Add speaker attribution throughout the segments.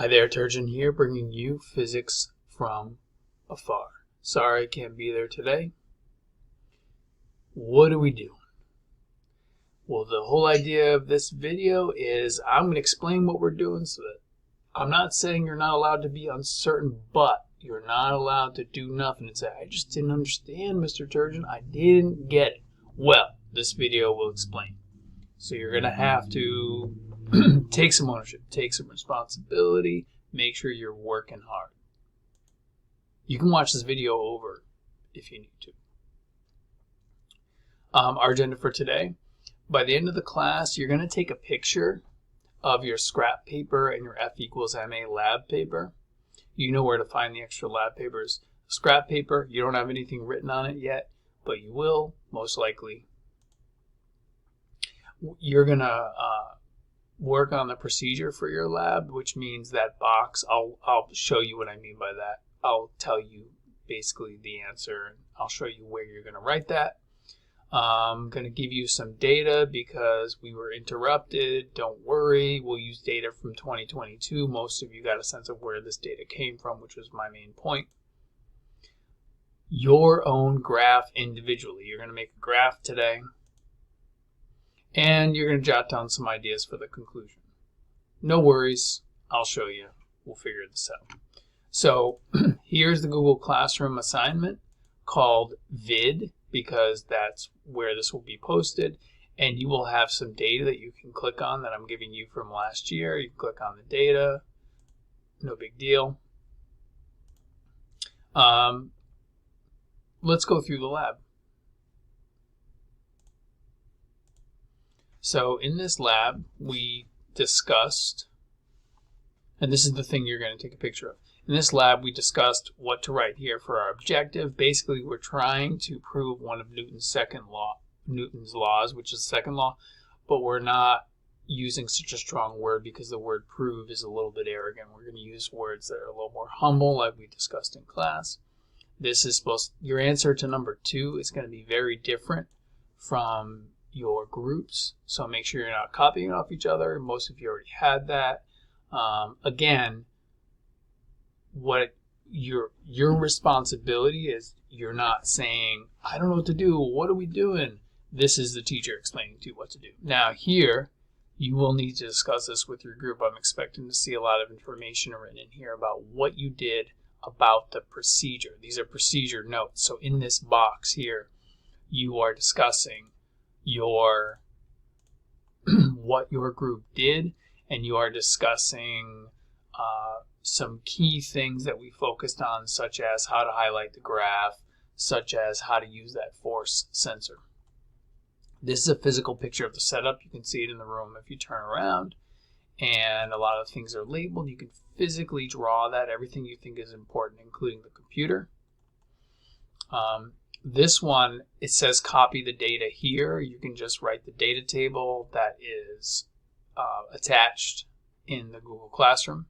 Speaker 1: Hi there, Turgeon here, bringing you physics from afar. Sorry I can't be there today. What are we doing? Well, the whole idea of this video is I'm going to explain what we're doing so that I'm not saying you're not allowed to be uncertain, but you're not allowed to do nothing and say, I just didn't understand, Mr. Turgeon. I didn't get it. Well, this video will explain. So you're going to have to take some ownership, take some responsibility, make sure you're working hard. You can watch this video over if you need to. Our agenda for today, by the end of the class, you're going to take a picture of your scrap paper and your F equals MA lab paper. You know where to find the extra lab papers. Scrap paper, you don't have anything written on it yet, but you will, most likely. You're going to work on the procedure for your lab, which means that box, I'll show you what I mean by that. I'll tell you basically the answer, and I'll show you where you're going to write that. I'm going to give you some data because we were interrupted. Don't worry, we'll use data from 2022. Most of you got a sense of where this data came from, which was my main point. Your own graph individually. You're going to make a graph today. And you're going to jot down some ideas for the conclusion. No worries, I'll show you. We'll figure this out. So here's the Google Classroom assignment called Vid, because that's where this will be posted. And you will have some data that you can click on that I'm giving you from last year. You can click on the data, no big deal. Let's go through the lab. So in this lab, we discussed, and this is the thing you're going to take a picture of. In this lab, we discussed what to write here for our objective. Basically, we're trying to prove one of Newton's laws, which is the second law, but we're not using such a strong word because the word prove is a little bit arrogant. We're going to use words that are a little more humble, like we discussed in class. This is your answer to number 2 is going to be very different from your groups, so make sure you're not copying off each other. Most of you already had that. Again, what your responsibility is, you're not saying, I don't know what to do, what are we doing? This is the teacher explaining to you what to do. Now here, you will need to discuss this with your group. I'm expecting to see a lot of information written in here about what you did about the procedure. These are procedure notes. So in this box here, you are discussing what your group did, and you are discussing some key things that we focused on, such as how to highlight the graph, such as how to use that force sensor. This is a physical picture of the setup. You can see it in the room if you turn around, and a lot of things are labeled. You can physically draw that, everything you think is important, including the computer. This one, it says copy the data here. You can just write the data table that is attached in the Google Classroom.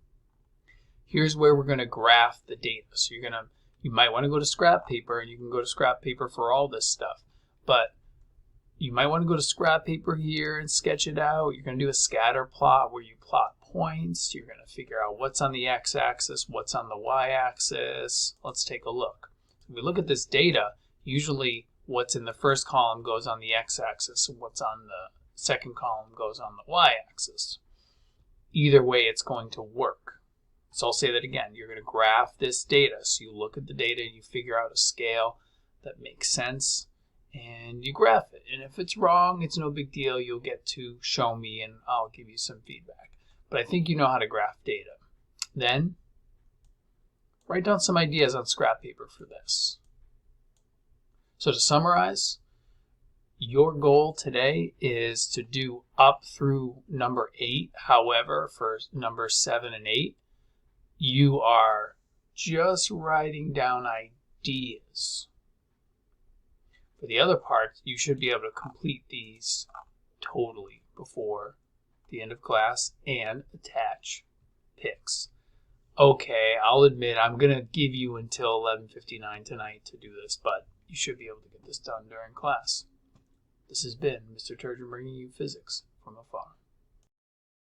Speaker 1: Here's where we're going to graph the data. So you might want to go to scrap paper, and you can go to scrap paper for all this stuff. But you might want to go to scrap paper here and sketch it out. You're going to do a scatter plot where you plot points. You're going to figure out what's on the x-axis, what's on the y-axis. Let's take a look. If we look at this data, usually what's in the first column goes on the x-axis, and what's on the second column goes on the y-axis. Either way, it's going to work. So I'll say that again. You're going to graph this data. So you look at the data, you figure out a scale that makes sense, and you graph it. And if it's wrong, it's no big deal. You'll get to show me, and I'll give you some feedback. But I think you know how to graph data. Then, write down some ideas on scrap paper for this. So to summarize, your goal today is to do up through number 8. However, for number 7 and 8, you are just writing down ideas. For the other parts, you should be able to complete these totally before the end of class and attach pics. Okay, I'll admit I'm going to give you until 11:59 tonight to do this, but you should be able to get this done during class. This has been Mr. Turgeon bringing you physics from afar.